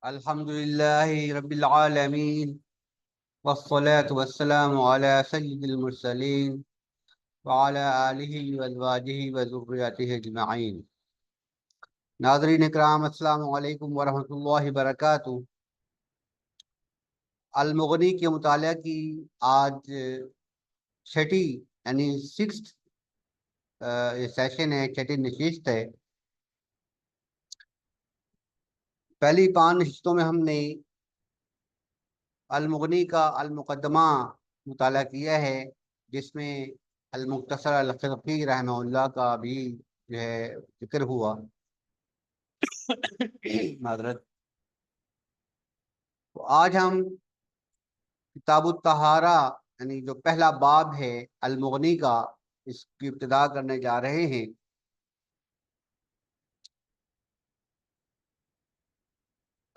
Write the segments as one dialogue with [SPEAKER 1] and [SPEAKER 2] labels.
[SPEAKER 1] الحمد لله رب العالمين والصلاة والسلام على سيد المرسلين وعلى آله وأزواجه وذريته أجمعين. ناظرین اکرام، السلام علیکم ورحمۃ اللہ وبرکاتہ. المغنی کے مطالعہ کی آج چھٹی یعنی سکسٹھ سیشن ہے، چھٹی نشست ہے. پہلی 5 نشستوں میں ہم نے المغنی کا المقدمہ مطالعہ کیا ہے، جس میں المختصر الفقی رحمہ اللہ کا بھی جو ہے ذکر ہوا. معذرت. تو آج ہم کتاب الطہارہ یعنی جو پہلا باب ہے المغنی کا، اس کی ابتدا کرنے جا رہے ہیں.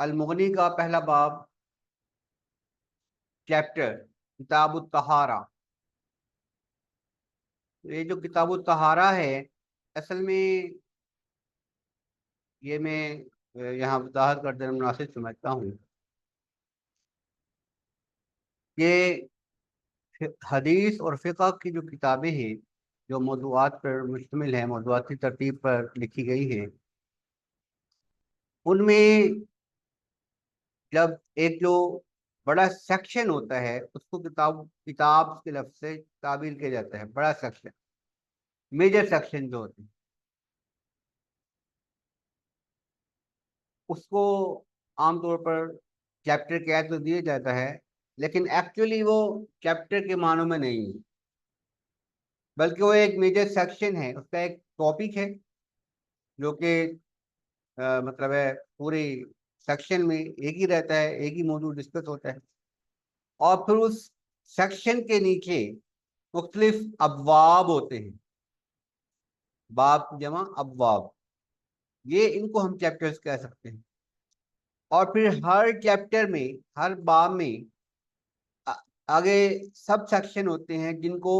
[SPEAKER 1] المغنی کا پہلا باب، چیپٹر کتاب الطہارہ. یہ جو کتاب الطہارہ ہے، اصل میں یہ میں یہاں وضاحت کر دینا مناسب سمجھتا ہوں. یہ حدیث اور فقہ کی جو کتابیں ہیں، جو موضوعات پر مشتمل ہیں، موضوعاتی ترتیب پر لکھی گئی ہیں، ان میں جب ایک جو بڑا سیکشن ہوتا ہے اس کو کتاب کے لفظ سے تعبیر کیا جاتا ہے. بڑا سیکشن، میجر سیکشن جو ہوتے ہیں، اس کو عام طور پر چیپٹر کہہ تو دیا جاتا ہے، لیکن ایکچولی وہ چیپٹر کے معنوں میں نہیں ہے، بلکہ وہ ایک میجر سیکشن ہے. اس کا ایک ٹاپک ہے جو کہ مطلب ہے پوری سیکشن میں ایک ہی رہتا ہے، ایک ہی موضوع ڈسکس ہوتا ہے. اور پھر اس سیکشن کے نیچے مختلف ابواب ہوتے ہیں. باب کی جمع ابواب، یہ ان کو ہم چیپٹرز کہہ سکتے ہیں. اور پھر ہر چیپٹر میں، ہر باب میں آگے سب سیکشن ہوتے ہیں، جن کو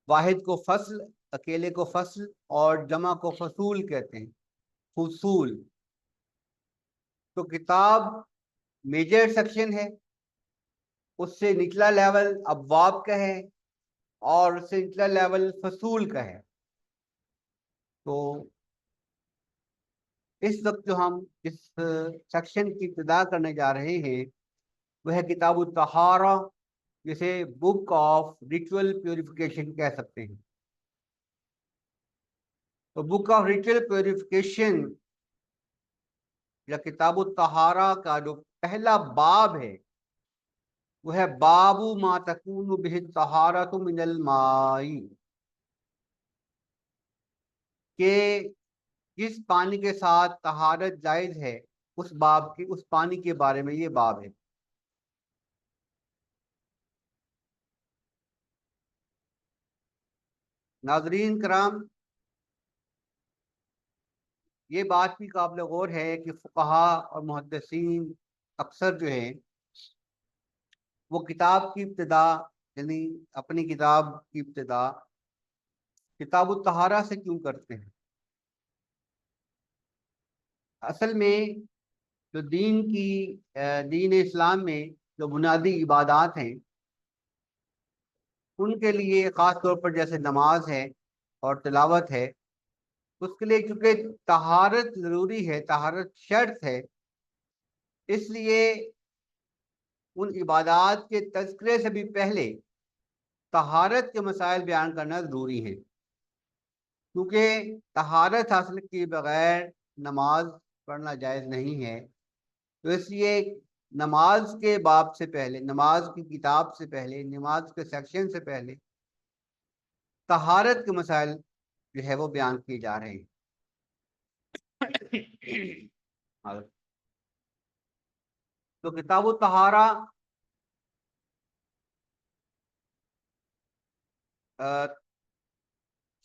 [SPEAKER 1] واحد کو فصل، اکیلے کو فصل، اور جمع کو فصول کہتے ہیں. فصول. تو کتاب میجر سیکشن ہے، اس سے نچلا لیول ابواب کا ہے، اور اس سے نچلا لیول فصول کا ہے. تو اس وقت جو ہم اس سیکشن کی ابتدا کرنے جا رہے ہیں وہ ہے کتاب الطہارہ، جسے بک آف ریچول پیوریفیکیشن کہہ سکتے ہیں. تو بک آف ریچول پیوریفیکیشن یا کتاب الطہارہ کا جو پہلا باب ہے وہ ہے باب ما تکون بہ الطہارۃ من الماء، کہ جس پانی کے ساتھ طہارت جائز ہے اس پانی کے بارے میں یہ باب ہے. ناظرین کرام، یہ بات بھی قابل غور ہے کہ فقہا اور محدثین اکثر جو ہیں وہ کتاب کی ابتدا، یعنی اپنی کتاب کی ابتدا کتاب الطہارہ سے کیوں کرتے ہیں. اصل میں جو دین اسلام میں جو بنیادی عبادات ہیں، ان کے لیے خاص طور پر جیسے نماز ہے اور تلاوت ہے، اس کے لیے چونکہ طہارت ضروری ہے، طہارت شرط ہے، اس لیے ان عبادات کے تذکرے سے بھی پہلے طہارت کے مسائل بیان کرنا ضروری ہے. کیونکہ طہارت حاصل کیے بغیر نماز پڑھنا جائز نہیں ہے. تو اس لیے نماز کے باب سے پہلے، نماز کی کتاب سے پہلے، نماز کے سیکشن سے پہلے طہارت کے مسائل جو ہے وہ بیان کیے جا رہے ہیں. تو کتاب الطہارہ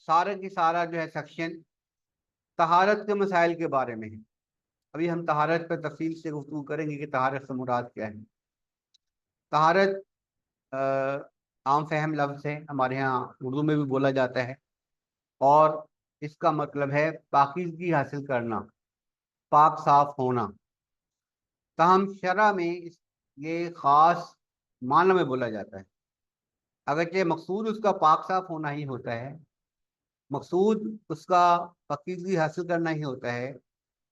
[SPEAKER 1] سارے کی سارا جو ہے سیکشن طہارت کے مسائل کے بارے میں ہے. ابھی ہم طہارت پر تفصیل سے گفتگو کریں گے کہ طہارت سے مراد کیا ہے. طہارت عام فہم لفظ ہے، ہمارے ہاں اردو میں بھی بولا جاتا ہے، اور اس کا مطلب ہے پاکیزگی حاصل کرنا، پاک صاف ہونا. تاہم شرع میں یہ خاص معنی میں بولا جاتا ہے، اگرچہ مقصود اس کا پاک صاف ہونا ہی ہوتا ہے، مقصود اس کا پاکیزگی حاصل کرنا ہی ہوتا ہے،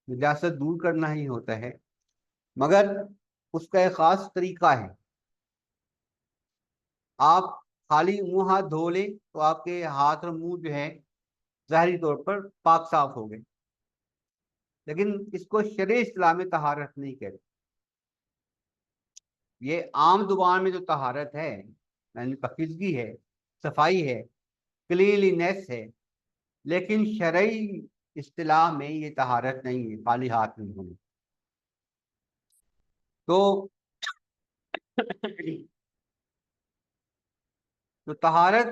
[SPEAKER 1] نجاست دور کرنا ہی ہوتا ہے، مگر اس کا ایک خاص طریقہ ہے۔ آپ خالی منہ ہاتھ دھو لیں تو آپ کے ہاتھ اور منہ جو ہے ظاہری طور پر پاک صاف ہو گئے، لیکن اس کو شرع اصطلاح میں طہارت نہیں کہتے۔ یہ عام زبان میں جو طہارت ہے یعنی پاکیزگی ہے، صفائی ہے، کلینلینس ہے، لیکن شرعی اصطلاح میں یہ طہارت نہیں ہے خالی ہاتھ نہیں ہونا۔ تو تو طہارت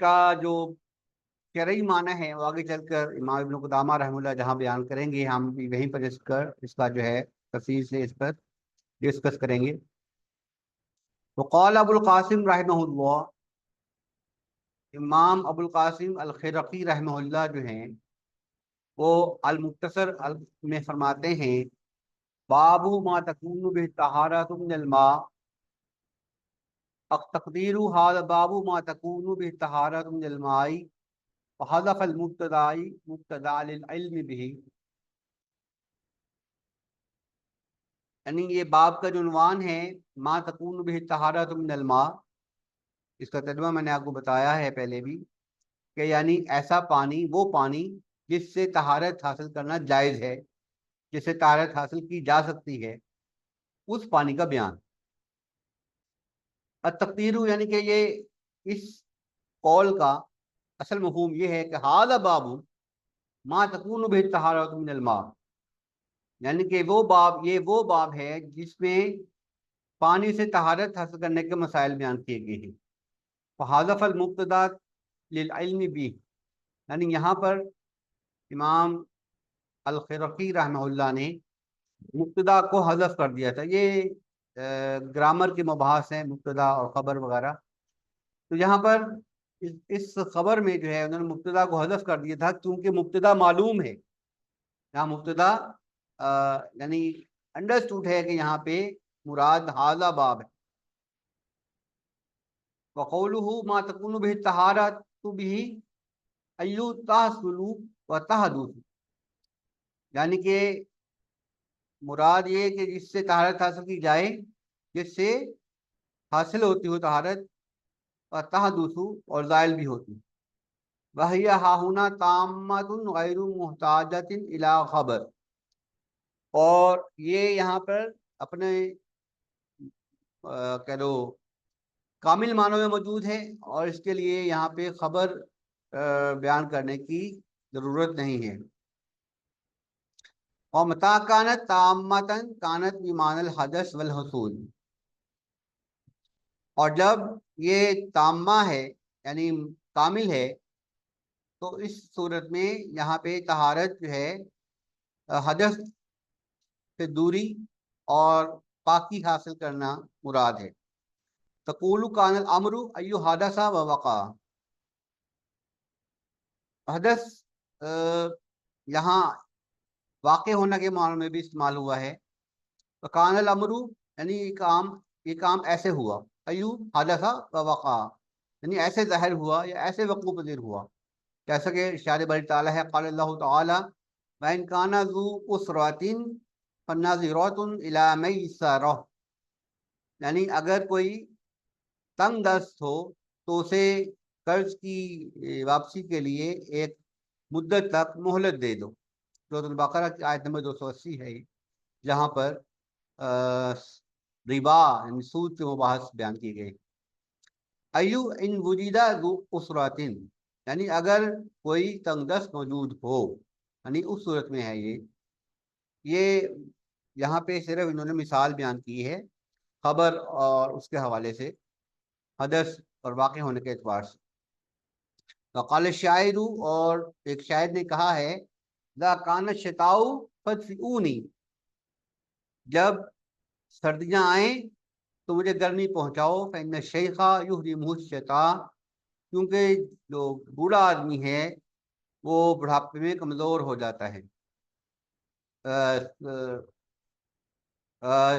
[SPEAKER 1] کا جو شرعی معنی ہے وہ آگے چل کر امام ابن قدامہ رحمہ اللہ جہاں بیان کریں گے، ہم بھی وہیں پر اس کا جو ہے تفصیل سے اس پر ڈسکس کریں گے۔ تو قال ابو القاسم رحمہ اللہ، امام ابو القاسم الخرقی رحمہ اللہ جو ہیں وہ المختصر میں فرماتے ہیں، باب ما تکون به طہارت من الماء، تقدیر هذا باب ما تکون به طہارت من الماء وحذف المبتدا مبتدا للعلم به، یعنی یہ باب کا جو عنوان ہے ما تکون به طہارت من الماء، اس کا ترجمہ میں نے آپ کو بتایا ہے پہلے بھی کہ یعنی ایسا پانی، وہ پانی جس سے طہارت حاصل کرنا جائز ہے، جس سے طہارت حاصل کی جا سکتی ہے، اس پانی کا بیان۔ التقدیر یعنی کہ یہ اس قول کا اصل مفہوم یہ ہے کہ ھذا باب ما تکون به طہارت من الماء، یعنی کہ یہ وہ باب ہے جس میں پانی سے طہارت حاصل کرنے کے مسائل بیان کیے گئے ہیں۔ فحذف المبتدا للعلم بھی، یعنی یہاں پر امام الخرقی رحمہ اللہ نے مبتدا کو حذف کر دیا تھا۔ یہ گرامر کے مباحث ہیں، مبتدا اور خبر وغیرہ، تو یہاں پر اس خبر میں جو ہے انہوں نے مبتدا کو حذف کر دیا تھا کیونکہ مبتدا معلوم ہے، یہاں مبتدا یعنی انڈرسٹوڈ ہے کہ یہاں پہ مراد ھذا باب ہے۔ وقولہ ما تکون به طہارت به ایو تحصل و تحدث، یعنی کہ مراد یہ کہ جس سے طہارت حاصل کی جائے، جس سے حاصل ہوتی ہو طہارت، اور تحدث اور زائل بھی ہوتی۔ وہی ہاہنا تامۃ غیر محتاجۃ الی خبر، اور یہ یہاں پر اپنے کہہ لو کامل معنوں میں موجود ہے، اور اس کے لیے یہاں پہ خبر بیان کرنے کی ضرورت نہیں ہے۔ اور متا کانت تامتن کانت بمعنی الحدث والحصول، اور جب یہ تامہ ہے یعنی کامل ہے تو اس صورت میں یہاں پہ طہارت جو ہے حدث سے دوری اور پاکی حاصل کرنا مراد ہے۔ تقول کان الامر ایو حدث و وقع، حدث یہاں واقع ہونے کے معنی میں بھی استعمال ہوا ہے۔ کان الامر یعنی یہ کام ایسے ہوا، ایو حدث و وقع یعنی ایسے ظاہر ہوا یا ایسے وقوع پذیر ہوا، جیسا کہ ارشاد باری تعالیٰ ہے، قال اللہ تعالیٰ وَإِنْ كَانَ ذُو عُسْرَةٍ فَنَظِرَةٌ إِلَىٰ مَيْسَرَةٍ، یعنی اگر کوئی تنگ دست ہو تو اسے قرض کی واپسی کے لیے ایک مدت تک مہلت دے دو۔ سورۃ البقرہ کی آیت نمبر 280 ہے، جہاں پر ربا یعنی سود کے مباحث بیان کیے گئے۔ ایو ان وجیدہ ذو عسراتن، یعنی اگر کوئی تنگ دست موجود ہو، یعنی اس صورت میں ہے یہ یہاں پہ صرف انہوں نے مثال بیان کی ہے خبر اور اس کے حوالے سے، حدث اور واقع ہونے کے اعتبار سے۔ وقال الشاعر، اور ایک شاعر نے کہا ہے، ذا کان الشتاء فادفئونی، جب سردیاں آئیں تو مجھے گرمی پہنچاؤ، فإن الشیخ یحرمہ الشتاء، کیونکہ جو بوڑھا آدمی ہے وہ بڑھاپے میں کمزور ہو جاتا ہے۔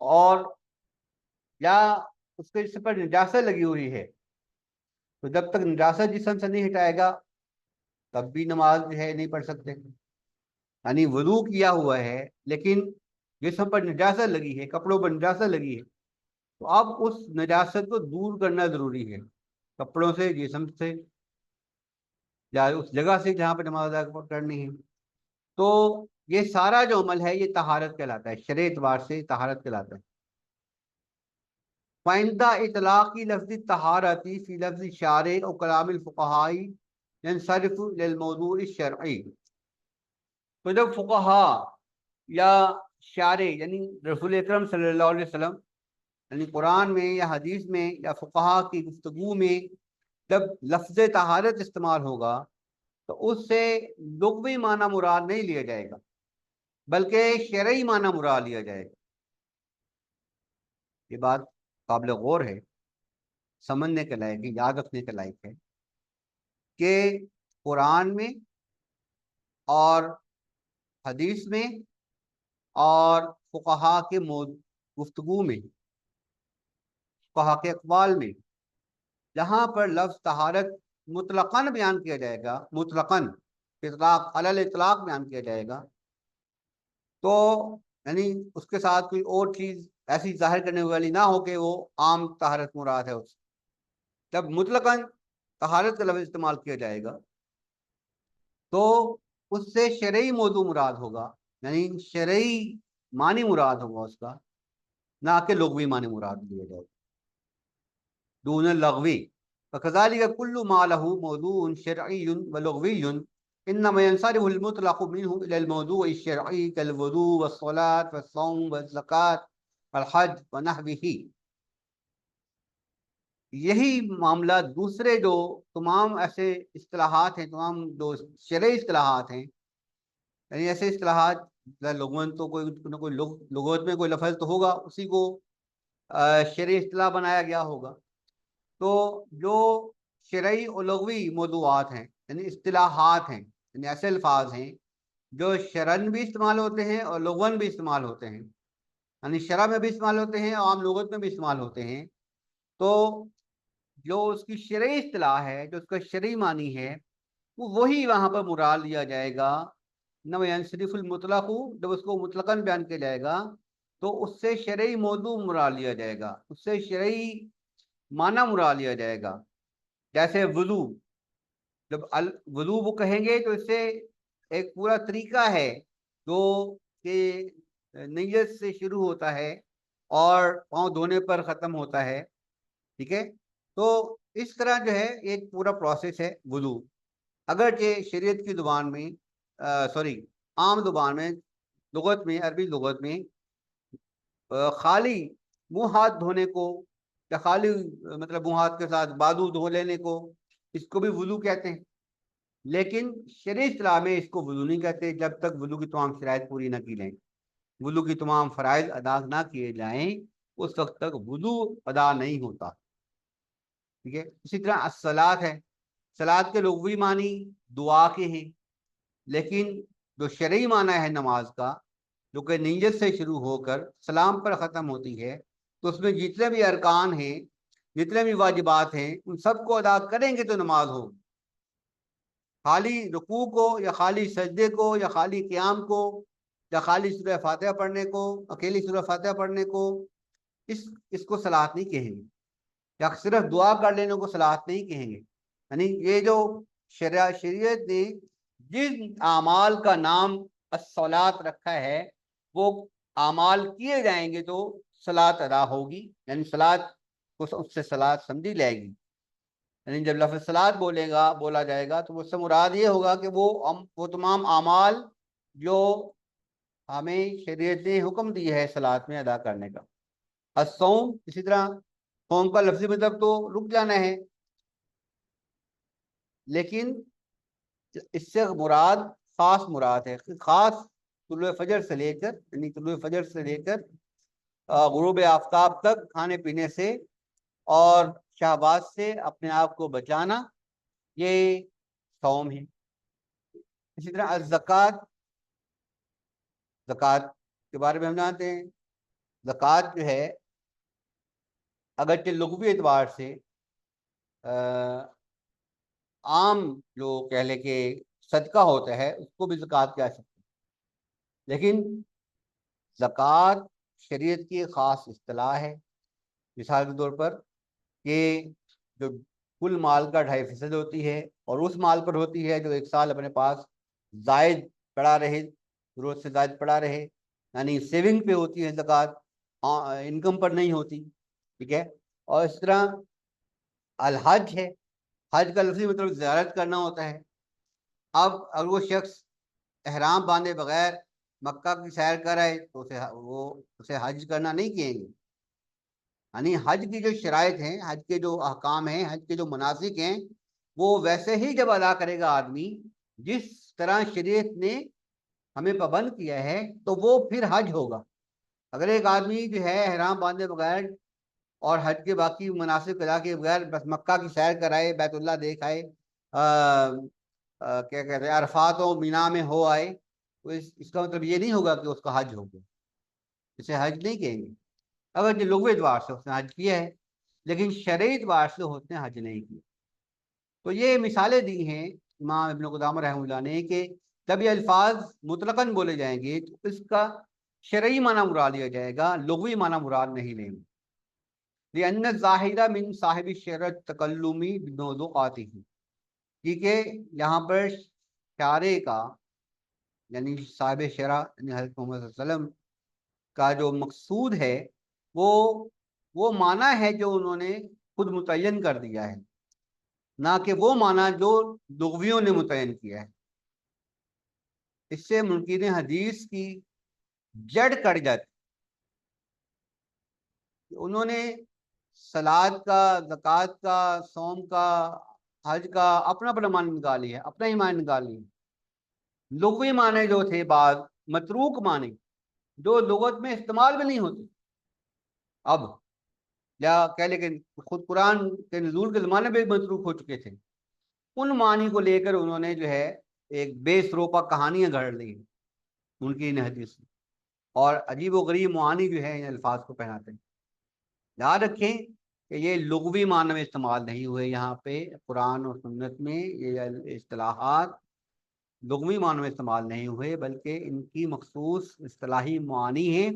[SPEAKER 1] اور یا اس کے جسم پر نجاست لگی ہوئی ہے تو جب تک نجاست جسم سے نہیں ہٹائے گا تب بھی نماز جو ہے نہیں پڑھ سکتے. یعنی وضو کیا ہوا ہے لیکن جسم پر نجاست لگی ہے، کپڑوں پر نجاست لگی ہے، تو اب اس نجاست کو دور کرنا ضروری ہے کپڑوں سے، جسم سے، یا اس جگہ سے جہاں پہ نماز ادا کرنی ہے. تو یہ سارا جو عمل ہے یہ طہارت کہلاتا ہے، شرعی اعتبار سے طہارت کہلاتا ہے. فائندہ اطلاقی لفظ طہارتی فی لفظ شارع اور کلام الفقہائی ينصرف للموضوع الشرعی. تو جب فقہا یا شارع یعنی رسول اکرم صلی اللہ علیہ وسلم یعنی قرآن میں یا حدیث میں یا فقہا کی گفتگو میں جب لفظ طہارت استعمال ہوگا تو اس سے لغوی معنی مراد نہیں لیا جائے گا بلکہ شرعی معنی مراد لیا جائے گا. یہ بات قابل غور ہے، سمجھنے کے لائق ہے، یاد رکھنے کے لائق ہے کہ قرآن میں اور حدیث میں اور فقہا کے گفتگو میں، فقہا کے اقوال میں جہاں پر لفظ طہارت مطلقاً بیان کیا جائے گا، مطلقاً اطلاق علی الاطلاق بیان کیا جائے گا، تو یعنی اس کے ساتھ کوئی اور چیز ایسی ظاہر کرنے والی نہ ہو کہ وہ عام طہارت مراد ہے. اس جب مطلقاً طہارت کا لفظ استعمال کیا جائے گا تو اس سے شرعی موضوع مراد ہوگا، یعنی شرعی معنی مراد ہوگا اس کا، نہ کہ لغوی معنی مراد لیا جائے گا دون اللغوی. فكذلك كل ما له موضوع شرعي ولغوي انما ينصرف المطلق منه الى الموضوع الشرعي كالوضوء والصلاة والصوم والزكاة والحج ونحوه. یہی معاملہ دوسرے جو تمام ایسے اصطلاحات ہیں، تمام جو شرعی اصطلاحات ہیں، یعنی ایسے اصطلاحات لغوً تو کوئی لغت میں کوئی لفظ تو ہوگا، اسی کو شرعی اصطلاح بنایا گیا ہوگا. تو جو شرعی اور لغوی موضوعات ہیں یعنی اصطلاحات ہیں، یعنی ایسے الفاظ ہیں جو شرعاً بھی استعمال ہوتے ہیں اور لغوً بھی استعمال ہوتے ہیں، یعنی شرع میں بھی استعمال ہوتے ہیں اور عام لغت میں بھی استعمال ہوتے ہیں. تو جو اس کی شرعی اصطلاح ہے، جو اس کا شرعی معنی ہے، وہی وہاں پر مراد لیا جائے گا. نہ ینصرف المطلق، جب اس کو مطلقاً بیان کیا جائے گا تو اس سے شرعی موضوع مراد لیا جائے گا، اس سے شرعی معنی مراد لیا جائے گا. جیسے وضو، جب وضو وہ کہیں گے تو اس سے ایک پورا طریقہ ہے جو کہ نیت سے شروع ہوتا ہے اور پاؤں دھونے پر ختم ہوتا ہے. ٹھیک ہے، تو اس طرح جو ہے ایک پورا پروسیس ہے وضو. اگرچہ شریعت کی زبان میں عام زبان میں، لغت میں، عربی لغت میں خالی منہ ہاتھ دھونے کو یا خالی مطلب منہ ہاتھ کے ساتھ بازو دھو لینے کو اس کو بھی وضو کہتے ہیں، لیکن شرعی اصطلاح میں اس کو وضو نہیں کہتے جب تک وضو کی تمام شرائط پوری نہ کی جائیں، وضو کی تمام فرائض ادا نہ کیے جائیں، اس وقت تک وضو ادا نہیں ہوتا. ٹھیک ہے، اسی طرح الصلاۃ ہے، صلاۃ کے لغوی معنی دعا کے ہیں، لیکن جو شرعی معنی ہے نماز کا، جو کہ نیت سے شروع ہو کر سلام پر ختم ہوتی ہے، تو اس میں جتنے بھی ارکان ہیں، جتنے بھی واجبات ہیں، ان سب کو ادا کریں گے تو نماز ہو. خالی رکوع کو یا خالی سجدے کو یا خالی قیام کو یا خالی سورہ فاتحہ پڑھنے کو، اکیلی سورہ فاتحہ پڑھنے کو اس کو صلاۃ نہیں کہیں گے، یا صرف دعا کر لینے کو صلاۃ نہیں کہیں گے. یعنی یہ جو شریعت نے جن اعمال کا نام الصلاۃ رکھا ہے وہ اعمال کیے جائیں گے تو صلاۃ ادا ہوگی، یعنی صلاۃ کو اس سے صلاۃ سمجھی جائے گی. یعنی جب لفظ صلاۃ بولا جائے گا تو اس سے مراد یہ ہوگا کہ وہ تمام اعمال جو ہمیں شریعت نے حکم دی ہے صلاۃ میں ادا کرنے کا. الصوم، اسی طرح قوم کا لفظی مطلب تو رک جانا ہے، لیکن اس سے مراد خاص مراد ہے، خاص طلوع فجر سے لے کر، یعنی طلوع فجر سے لے کر غروب آفتاب تک کھانے پینے سے اور شہوات سے اپنے آپ کو بچانا، یہ صوم ہے. اسی طرح الزکوٰۃ، زکوٰۃ کے بارے میں ہم جانتے ہیں، زکوٰۃ جو ہے اگرچہ لغوی اعتبار سے عام جو کہہ لیں کہ صدقہ ہوتا ہے اس کو بھی زکوٰۃ کہہ سکتے ہیں، لیکن زکوٰۃ شریعت کی خاص اصطلاح ہے۔ مثال کے طور پر کہ جو کل مال کا 2.5% ہوتی ہے اور اس مال پر ہوتی ہے جو ایک سال اپنے پاس زائد پڑا رہے، ضرورت سے زائد پڑا رہے، یعنی سیونگ پہ ہوتی ہے زکوٰۃ، انکم پر نہیں ہوتی، ٹھیک ہے۔ اور اس طرح الحج ہے، حج کا لفظی مطلب زیارت کرنا ہوتا ہے۔ اب اگر وہ شخص احرام باندھے بغیر مکہ کی سیر کر آئے تو اسے حج کرنا نہیں کہیں گے، یعنی حج کی جو شرائط ہیں، حج کے جو احکام ہیں، حج کے جو مناسک ہیں، وہ ویسے ہی جب ادا کرے گا آدمی جس طرح شریعت نے ہمیں پابند کیا ہے تو وہ پھر حج ہوگا۔ اگر ایک آدمی جو ہے احرام باندھے بغیر اور حج کے باقی مناسب ادا کے بغیر بس مکہ کی سیر کرائے، بیت اللہ دیکھ آئے، کیا کہتے ہیں عرفات و مینا میں ہو آئے، تو اس کا مطلب یہ نہیں ہوگا کہ اس کا حج ہو گیا، اسے حج نہیں کہیں گے۔ اگر جو لغوی اعتبار سے اس نے حج کیا ہے لیکن شرعی اعتبار سے اس نے حج نہیں کیا۔ تو یہ مثالیں دی ہیں امام ابن قدامہ رحمہ اللہ نے کہ جب یہ الفاظ مطلقاً بولے جائیں گے تو اس کا شرعی معنی مراد لیا جائے گا، لغوی معنی مراد نہیں لیں گے۔ لأن الظاہر من صاحب الشرع التکلمی بموضوعاتہ، کیونکہ یہاں پر شارع کا یعنی صاحب شرع یعنی حضرت محمد صلی اللہ علیہ وسلم کا جو مقصود ہے وہ معنی ہے جو انہوں نے خود متعین کر دیا ہے، نہ کہ وہ معنی جو لغویوں نے متعین کیا ہے۔ اس سے منکرین حدیث کی جڑ کٹ جاتی۔ انہوں نے صلاۃ کا، زکوٰۃ کا، صوم کا، حج کا اپنا اپنا معنی نکال لیا، اپنا ہی معنی نکال لیا۔ لغوی معنی جو تھے بعض متروک معنی جو لغت میں استعمال بھی نہیں ہوتے، اب یا کہہ لیں کہ خود قرآن کے نزول کے زمانے میں متروک ہو چکے تھے، ان معنی کو لے کر انہوں نے جو ہے ایک بے سروپا کہانیاں گھڑ لی ان کی حدیث میں، اور عجیب و غریب معانی جو ہے ان الفاظ کو پہناتے ہیں۔ یاد رکھیں کہ یہ لغوی معنی میں استعمال نہیں ہوئے، یہاں پہ قرآن اور سنت میں یہ اصطلاحات لغوی معنی میں استعمال نہیں ہوئے، بلکہ ان کی مخصوص اصطلاحی معانی ہیں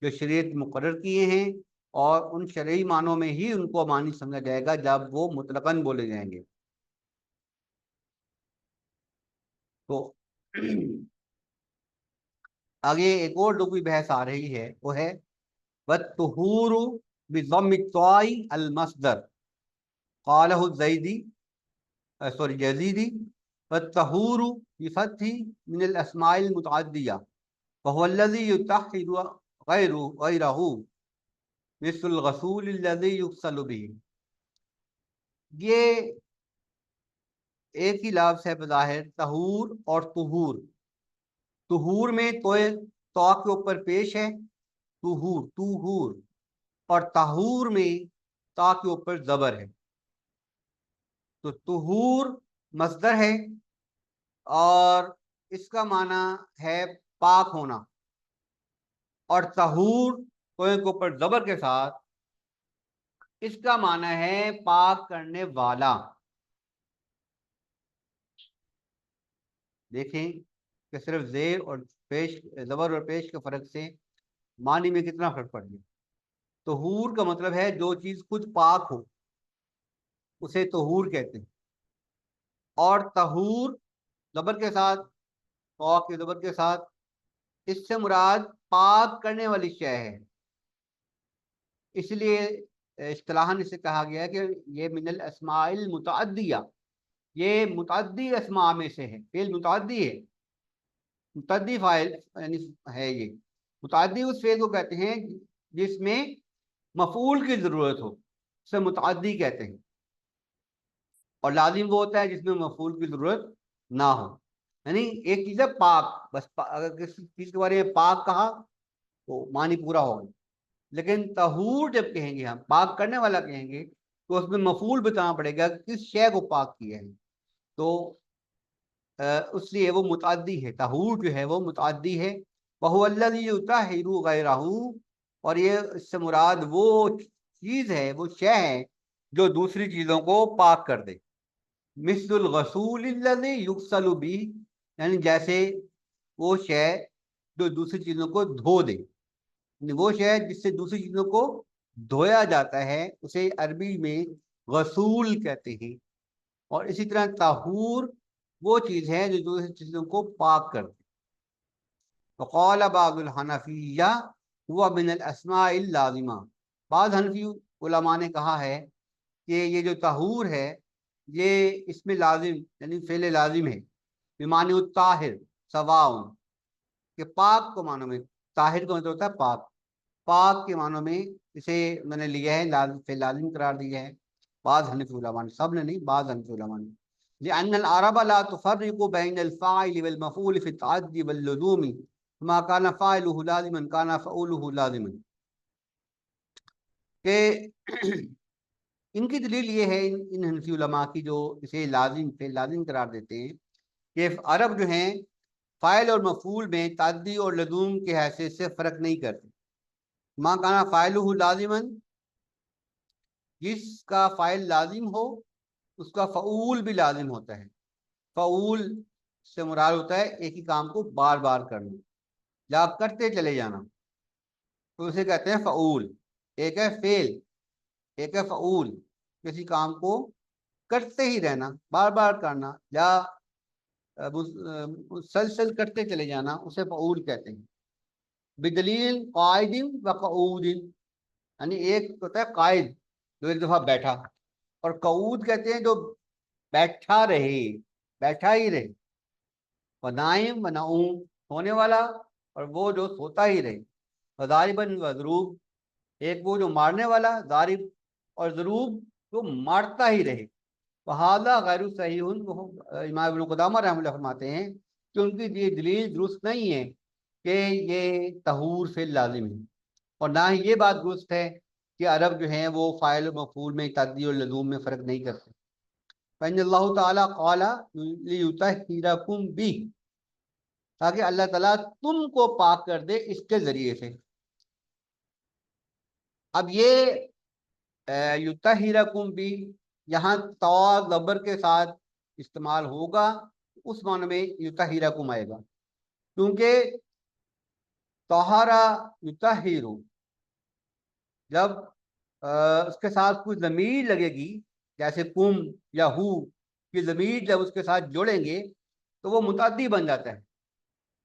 [SPEAKER 1] جو شریعت مقرر کیے ہیں، اور ان شرعی معنوں میں ہی ان کو معنی سمجھا جائے گا جب وہ مطلقاً بولے جائیں گے۔ تو آگے ایک اور لغوی بحث آ رہی ہے، وہ ہے والطہور بضم الطاء المصدر قالہ الزیدی یزیدی والطہور بفتح من الاسماء المتعدیہ وهو الذي يطهر غیرہ مثل الغسول الذي يغسل به۔ یہ ایک ہی لفظ ہے بظاہر، طہور اور طہور۔ طہور میں تو کے اوپر پیش ہے طہور، اور طہور میں تا کے اوپر زبر ہے۔ تو طہور مصدر ہے اور اس کا معنی ہے پاک ہونا، اور طہور کے اوپر زبر کے ساتھ اس کا معنی ہے پاک کرنے والا۔ دیکھیں کہ صرف زیر اور پیش، زبر اور پیش کے فرق سے معنی میں کتنا فرق پڑ گیا۔ طہور کا مطلب ہے جو چیز خود پاک ہو اسے طہور کہتے ہیں، اور طہور زبر کے ساتھ، کے زبر کے ساتھ، اس سے مراد پاک کرنے والی شے ہے۔ اس لیے اصطلاحاً اسے کہا گیا ہے کہ یہ من الاسماء المتعدیہ، یہ متعدی اسماء میں سے ہے، فعل متعدی ہے، متعدی فاعل یعنی ہے۔ یہ متعدی اس فعل کو کہتے ہیں جس میں مفعول کی ضرورت ہو، اسے متعدی کہتے ہیں، اور لازم وہ ہوتا ہے جس میں مفعول کی ضرورت نہ ہو۔ یعنی ایک چیز ہے پاک، بس اگر کسی چیز کے بارے میں پاک کہا تو معنی پورا ہوگا، لیکن طہور جب کہیں گے، ہم پاک کرنے والا کہیں گے تو اس میں مفعول بتانا پڑے گا کس شے کو پاک کیا ہے، تو اس لیے وہ متعدی ہے، طہور جو ہے وہ متعدی ہے۔ وَهُوَ الَّذِي يُطَهِّرُ غَيْرَهُ اور یہ اس سے مراد وہ چیز ہے، وہ شے ہے جو دوسری چیزوں کو پاک کر دے. مثل الغسول الذی یغسل بھی، یعنی جیسے وہ شے جو دوسری چیزوں کو دھو دے، یعنی وہ شے جس سے دوسری چیزوں کو دھویا جاتا ہے اسے عربی میں غسول کہتے ہیں. اور اسی طرح طہور وہ چیز ہے جو دوسری چیزوں کو پاک کرتے. وقال بعض الحنفیہ هو من الاسماء اللازمہ، بعض حنفی علماء نے کہا ہے کہ یہ جو طہور ہے یہ اسم لازم یعنی فعل لازم ہے، بمعنی الطاہر سواء، کہ پاک کو معنوں میں، طاہر کا مطلب ہوتا ہے پاک، پاک کے معنوں میں اسے میں نے لیا ہے، فعل لازم قرار دیا ہے. بعض حنفی علماء نے، سب نے نہیں، بعض حنفی علماء نے. لأن العرب لا تفرق بين الفاعل والمفعول في التعدي واللزوم ما كان فاعله لازما كان فعوله لازما. کہ ان کی دلیل یہ ہے ان حنفی علماء کی جو اسے لازم فعل لازم قرار دیتے ہیں کہ عرب جو ہیں فاعل اور مفعول میں تعدی اور لزوم کے حیثیت سے فرق نہیں کرتے. ما کانا فاعلہ لازما، جس کا فاعل لازم ہو اس کا فعول بھی لازم ہوتا ہے. فعول سے مراد ہوتا ہے ایک ہی کام کو بار بار کرنا یا کرتے چلے جانا، تو اسے کہتے ہیں فعول. ایک ہے فعل، ایک ہے فعول، کسی کام کو کرتے ہی رہنا، بار بار کرنا یا مسلسل کرتے چلے جانا، اسے فعول کہتے ہیں. بدلیل قائد و قعود، یعنی ایک ہوتا ہے قائد جو ایک دفعہ بیٹھا، اور قعود کہتے ہیں جو بیٹھا رہے، بیٹھا ہی رہے. ونائم و نعوم، سونے والا اور وہ جو سوتا ہی رہے. وضاربن و ضروب، ایک وہ جو مارنے والا ضارب، اور ضروب جو مارتا ہی رہے. وہذا غیر صحیح، امام ابن قدامہ رحمۃ اللہ فرماتے ہیں کہ ان کی یہ دلیل درست نہیں ہے کہ یہ طہور فعل لازم ہے، اور نہ ہی یہ بات درست ہے کہ عرب جو ہیں وہ فاعل و مفعول میں تعدی اور لزوم میں فرق نہیں کرتے. فإن اللہ تعالیٰ قال لیطہرکم بہ، تاکہ اللہ تعالیٰ تم کو پاک کر دے اس کے ذریعے سے. اب یہ یطہرکم بہ یہاں تا زبر کے ساتھ استعمال ہوگا، اس معنی میں یطہرکم آئے گا، کیونکہ طہارا یطہر، جب اس کے ساتھ کوئی ضمیر لگے گی جیسے کم یا ہو کی ضمیر جب اس کے ساتھ جوڑیں گے تو وہ متعدی بن جاتا ہے.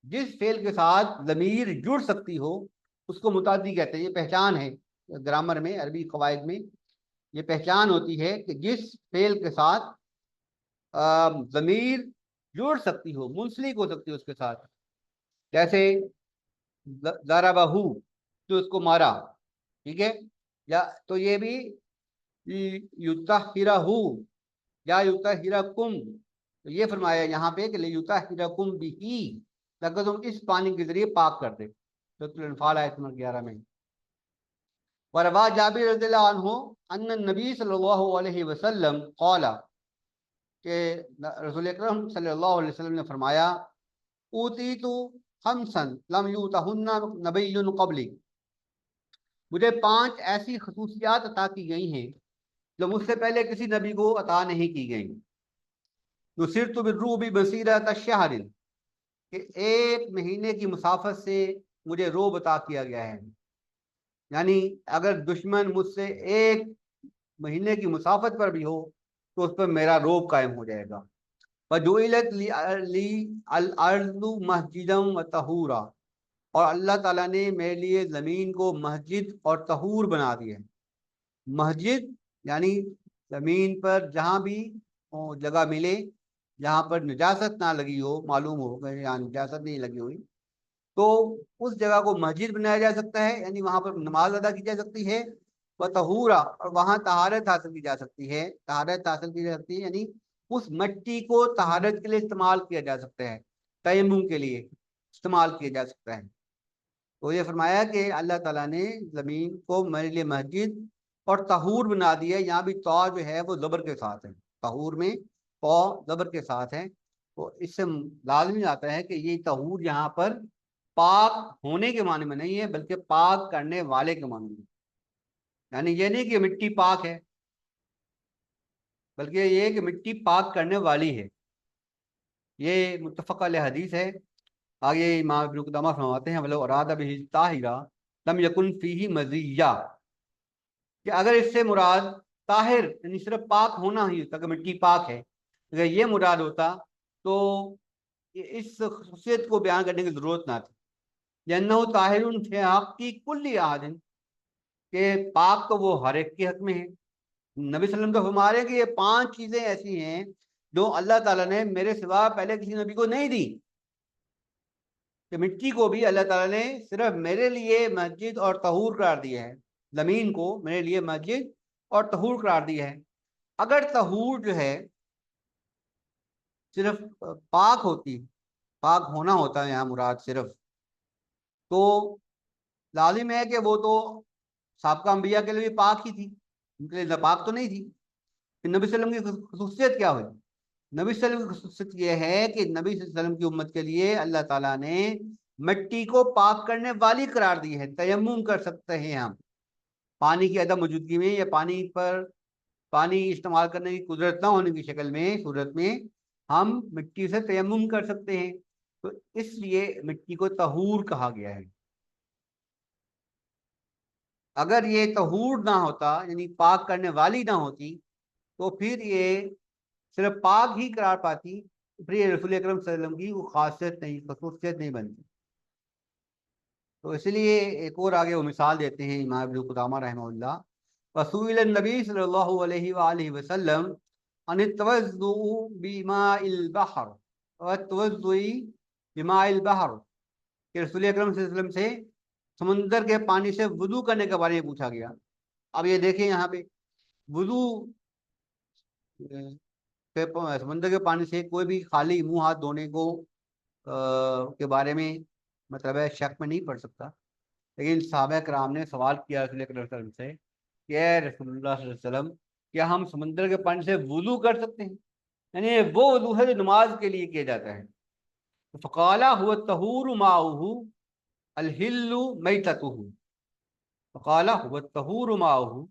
[SPEAKER 1] جس فعل کے ساتھ ضمیر جڑ سکتی ہو اس کو متعدی کہتے ہیں. یہ پہچان ہے گرامر میں، عربی قواعد میں یہ پہچان ہوتی ہے کہ جس فعل کے ساتھ ضمیر جڑ سکتی ہو، منسلک ہو سکتی ہو اس کے ساتھ، جیسے ضربہ، تو اس کو مارا، ٹھیک ہے، یا تو یہ بھی یطہرہ یا یطہرکم، تو یہ فرمایا یہاں پہ کہ لیطہرکم بہ، تاکہ تم اس پانی کے ذریعے پاک کر دے. سورۃ الانفال آیت نمبر 11 میں. وروا جابر رضی اللہ عنہ ان النبی صلی اللہ علیہ وسلم قال، کہ رسول اکرم صلی اللہ علیہ وسلم نے فرمایا اوتیت خمسا لم یؤتہن نبی قبلی، مجھے 5 ایسی خصوصیات عطا کی گئی ہیں جو مجھ سے پہلے کسی نبی کو عطا نہیں کی گئی. نصرت بالرعب مسیرۃ الشہر، کہ 1 مہینے کی مسافت سے مجھے رعب عطا کیا گیا ہے، یعنی اگر دشمن مجھ سے 1 مہینے کی مسافت پر بھی ہو تو اس پر میرا رعب قائم ہو جائے گا. وجعلت لی الارض مسجدا وطہورا، اور اللہ تعالیٰ نے میرے لیے زمین کو مسجد اور طہور بنا دیا ہے. مسجد یعنی زمین پر جہاں بھی جگہ ملے جہاں پر نجاست نہ لگی ہو، معلوم ہو کہ یہاں نجاست نہیں لگی ہوئی، تو اس جگہ کو مسجد بنایا جا سکتا ہے، یعنی وہاں پر نماز ادا کی جا سکتی ہے. وطہورا، اور وہاں طہارت حاصل کی جا سکتی ہے، طہارت حاصل کی جا سکتی ہے یعنی اس مٹی کو طہارت کے لیے استعمال کیا جا سکتا ہے، تیمم کے لیے استعمال کیا جا سکتا ہے. تو یہ فرمایا کہ اللہ تعالیٰ نے زمین کو میرے لیے مسجد اور طہور بنا دیا ہے. یہاں بھی تو جو ہے وہ زبر کے ساتھ ہے، طہور میں تو زبر کے ساتھ ہے، تو اس سے لازمی آتا ہے کہ یہ طہور یہاں پر پاک ہونے کے معنی میں نہیں ہے بلکہ پاک کرنے والے کے معنی میں. یعنی یہ نہیں کہ مٹی پاک ہے بلکہ یہ کہ مٹی پاک کرنے والی ہے. یہ متفق علیہ حدیث ہے. آگے امام ابن قدامہ فرماتے ہیں وَلَوْ أَرَادَ بِهِ الطَّاهِرَ لَمْ يَكُنْ فِيهِ مَزِيَّةٌ، کہ اگر اس سے مراد طاہر یعنی صرف پاک ہونا ہی ہوتا کہ مٹی پاک ہے، اگر یہ مراد ہوتا تو اس خصوصیت کو بیان کرنے کی ضرورت نہ تھی. لِأَنَّهُ طَاهِرٌ فِي حَقِّ كُلِّ أَحَدٍ، کہ پاک تو وہ ہر ایک کے حق میں ہے. نبی صلی اللہ علیہ وسلم تو فرما رہے ہیں کہ یہ 5 چیزیں ایسی ہیں جو اللہ تعالیٰ نے میرے سوا پہلے کسی نبی کو نہیں دی. کہ مٹی کو بھی اللہ تعالیٰ نے صرف میرے لیے مسجد اور طہور قرار دیا ہے، زمین کو میرے لیے مسجد اور طہور قرار دیا ہے. اگر طہور جو ہے صرف پاک ہوتی، پاک ہونا ہوتا ہے یہاں مراد صرف، تو لازم ہے کہ وہ تو سابقہ انبیاء کے لیے بھی پاک ہی تھی، ان کے لیے ناپاک تو نہیں تھی. پھر نبی صلی اللہ علیہ وسلم کی خصوصیت کیا ہوئی؟ نبی صلی اللہ علیہ وسلم کی خصوصیت یہ ہے کہ نبی صلی اللہ علیہ وسلم کی امت کے لیے اللہ تعالیٰ نے مٹی کو پاک کرنے والی قرار دی ہے. تیمم کر سکتے ہیں ہم پانی کی عدم موجودگی میں یا پانی استعمال کرنے کی قدرت نہ ہونے کی شکل میں صورت میں ہم مٹی سے تیمم کر سکتے ہیں. تو اس لیے مٹی کو طہور کہا گیا ہے. اگر یہ طہور نہ ہوتا یعنی پاک کرنے والی نہ ہوتی تو پھر یہ صرف پاک ہی قرار پاتی، پھر یہ رسول اکرم صلی اللہ علیہ وسلم کی وہ خاصیت نہیں، خصوصیت نہیں بنتی. تو اس لیے ایک اور آگے وہ مثال دیتے ہیں امام ابن قدامہ رحمہ اللہ. وسئل النبی صلی اللہ علیہ وآلہ وسلم عن التوضؤ بماء البحر والتوضؤ بماء البحر، کہ رسول اکرم صلی اللہ علیہ وسلم سے سمندر کے پانی سے وضو کرنے کے بارے میں پوچھا گیا. اب یہ دیکھیں یہاں پہ وضو سمندر کے پانی سے کوئی بھی خالی منہ ہاتھ دھونے کو کے بارے میں مطلب ہے شک میں نہیں پڑ سکتا. لیکن صحابہ کرام نے سوال کیا رسول اکرم صلی اللہ علیہ وسلم سے کہ اے رسول اللہ صلی اللہ علیہ وسلم کیا ہم سمندر کے پانی سے وضو کر سکتے ہیں؟ یعنی وہ وضو ہے جو نماز کے لیے کیا جاتا ہے. فقال هو الطهور ماؤه الحل میتته، فقال هو الطهور ماؤه،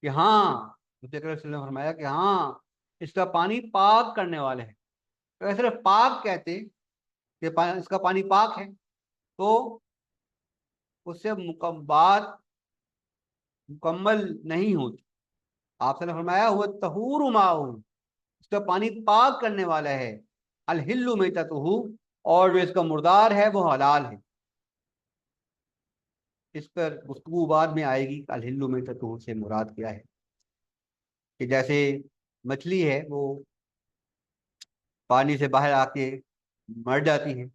[SPEAKER 1] کہ ہاں رسول اکرم صلی اللہ علیہ وسلم نے فرمایا کہ ہاں اس کا پانی پاک کرنے والے ہیں. اگر صرف پاک کہتے کہ اس کا پانی پاک ہے تو اس سے بات مکمل نہیں ہوتی. آپ نے فرمایا ہوا طہور ماؤ، اس کا پانی پاک کرنے والا ہے، الحل میتتہ، اور جو اس کا مردار ہے وہ حلال ہے. اس پر گفتگو بعد میں آئے گی کہ الحل میتتہ سے مراد کیا ہے. کہ جیسے مچھلی ہے وہ پانی سے باہر آ کے مر جاتی ہے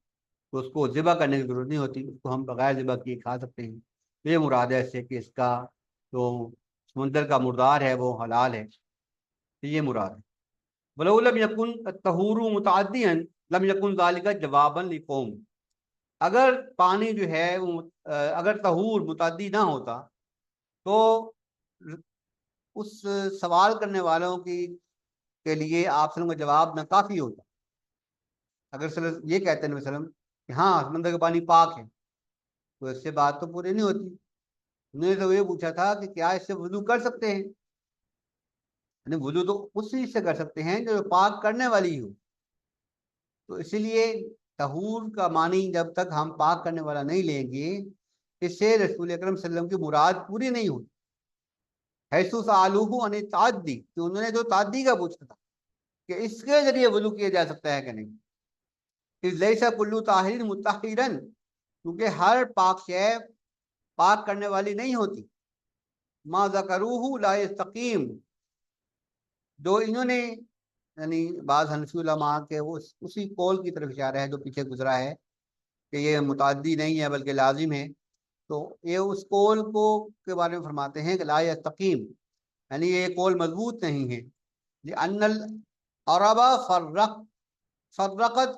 [SPEAKER 1] تو اس کو ذبح کرنے کی ضرورت نہیں ہوتی، اس کو ہم بغیر ذبح کیے کھا سکتے ہیں. یہ مراد ہے ایسے کہ اس کا جو سمندر کا مردار ہے وہ حلال ہے، یہ مراد ہے. وَلَوْ لَمْ يَكُنْ الطَّهُورُ مُتَعَدِّيًا لَمْ يَكُنْ ذَلِكَ جَوَابًا لِقَوْمٍ، اگر پانی جو ہے اگر طہور متعدی نہ ہوتا تو اس سوال کرنے والوں کے لیے آپ کا جواب ناکافی ہوتا. اگر یہ کہتے ہیں نبی صلی اللہ علیہ وسلم کہ ہاں سمندر کا پانی پاک ہے تو اس سے بات تو پوری نہیں ہوتی. انہوں نے تو یہ پوچھا تھا کہ کیا اس سے وضو کر سکتے ہیں، یعنی وضو تو اس چیز سے کر سکتے ہیں جو پاک کرنے والی ہو. تو اسی لیے طہور کا معنی جب تک ہم پاک کرنے والا نہیں لیں گے اس سے رسول اکرم صلی اللہ علیہ وسلم کی مراد پوری نہیں ہوتی. حیث سألوہ عن التعدی، کہ انہوں نے جو تعدی کا پوچھا تھا کہ اس کے ذریعے وضو کیا جا سکتا ہے کہ نہیں. لیس کل طاہر مطہرا، کیونکہ ہر پاک شے پاک کرنے والی نہیں ہوتی. ما ذکروہ لا یستقیم، جو انہوں نے یعنی بعض حنفی علماء کے اسی قول کی طرف اشارہ ہے جو پیچھے گزرا ہے کہ یہ متعدی نہیں ہے بلکہ لازم ہے. تو یہ اس قول کو کے بارے میں فرماتے ہیں کہ لا یستقیم، یعنی یہ قول مضبوط نہیں ہے. لأن العرب فرقت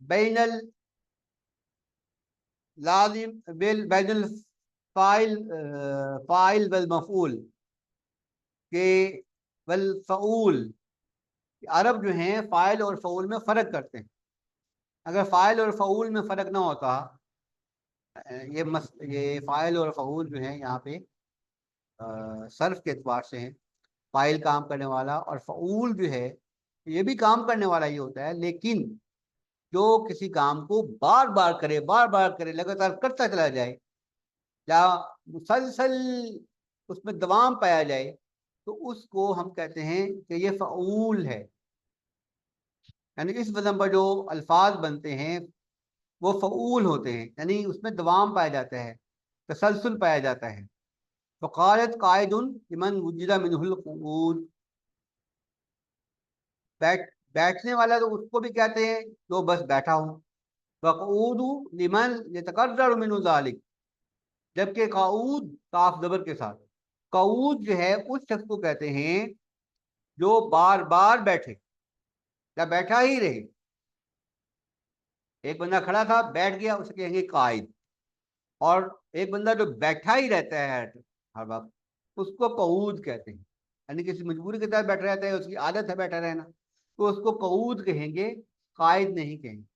[SPEAKER 1] بین اللازم بین الفاعل والمفعول کہ والفعول، عرب جو ہیں فاعل اور فعول میں فرق کرتے ہیں. اگر فاعل اور فعول میں فرق نہ ہوتا، یہ فاعل اور فعول جو ہے یہاں پہ صرف کے اعتبار سے ہیں، فاعل کام کرنے والا اور فعول جو ہے یہ بھی کام کرنے والا ہی ہوتا ہے، لیکن جو کسی کام کو بار بار کرے لگاتار کرتا چلا جائے یا مسلسل اس میں دوام پایا جائے تو اس کو ہم کہتے ہیں کہ یہ فعول ہے، یعنی اس وزن پر جو الفاظ بنتے ہیں وہ فعول ہوتے ہیں، یعنی اس میں دوام پایا جاتا ہے، تسلسل پایا جاتا ہے۔ فقالت قائد لمن وجد منه القعود، بیٹھنے والا تو اس کو بھی کہتے ہیں جو بس بیٹھا ہو، وقعود لمن يتقرر منه ذلك، جبکہ قعود کاف زبر کے ساتھ، قعود جو ہے اس شخص کو کہتے ہیں جو بار بار بیٹھے یا بیٹھا ہی رہے، ایک بندہ کھڑا تھا بیٹھ گیا اسے کہیں گے قائد، اور ایک بندہ جو بیٹھا ہی رہتا ہے ہر وقت اس کو قعود کہتے ہیں، یعنی کسی مجبوری کے تحت بیٹھا رہتا ہے، اس کی عادت ہے بیٹھا رہنا، تو اس کو قعود کہیں گے، قائد نہیں کہیں گے۔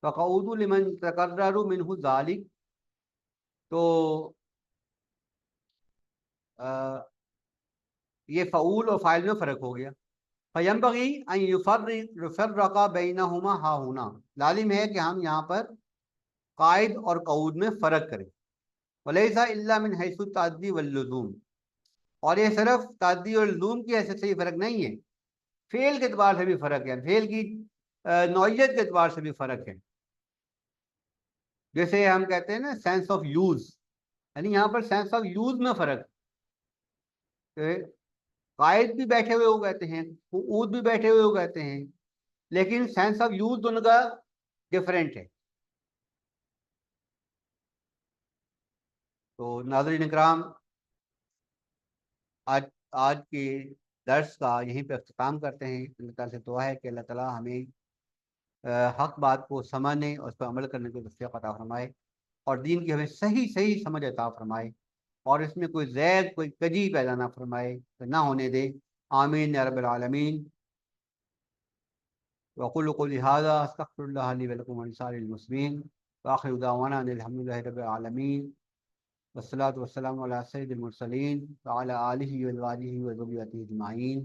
[SPEAKER 1] فقعود لمن تقرر منه ذلك، تو یہ فعول اور فاعل میں فرق ہو گیا۔ فینبغی ان یفرق بینہما ہا ہونا، لازم ہے کہ ہم یہاں پر قائد اور قعود میں فرق کریں۔ ولیس الا من حیث التعدی واللزوم، اور یہ صرف تعدی اور لزوم کی حیثیت سے یہ فرق نہیں ہے، فعل کے اعتبار سے بھی فرق ہے، فعل کی نوعیت کے اعتبار سے بھی فرق ہے۔ جیسے ہم کہتے ہیں نا سینس آف یوز، یعنی یہاں پر سینس آف یوز میں فرق، قائد بھی بیٹھے ہوئے ہو کہتے ہیں، قعود بھی بیٹھے ہوئے ہو کہتے ہیں، لیکن سینس آف یوز دونوں کا ڈفرینٹ ہے۔ تو ناظرین اکرام، آج کے درس کا یہیں پہ اختتام کرتے ہیں۔ اللہ تعالیٰ سے دعا ہے کہ اللہ تعالیٰ ہمیں حق بات کو سمجھنے اور اس پر عمل کرنے کی توفیق عطا فرمائے، اور دین کی ہمیں صحیح سمجھ عطا فرمائے، اور اس میں کوئی زید کوئی کجی پیدا نہ فرمائے، نہ ہونے دے۔ آمین یا رب العالمین۔ وأقول قولي هذا أستغفر الله لي ولكم ولسائر المسلمين، وآخر دعوانا أن الحمد لله رب العالمين، والصلاة والسلام على سيد المرسلين وعلى آله وأزواجه وذريته أجمعين۔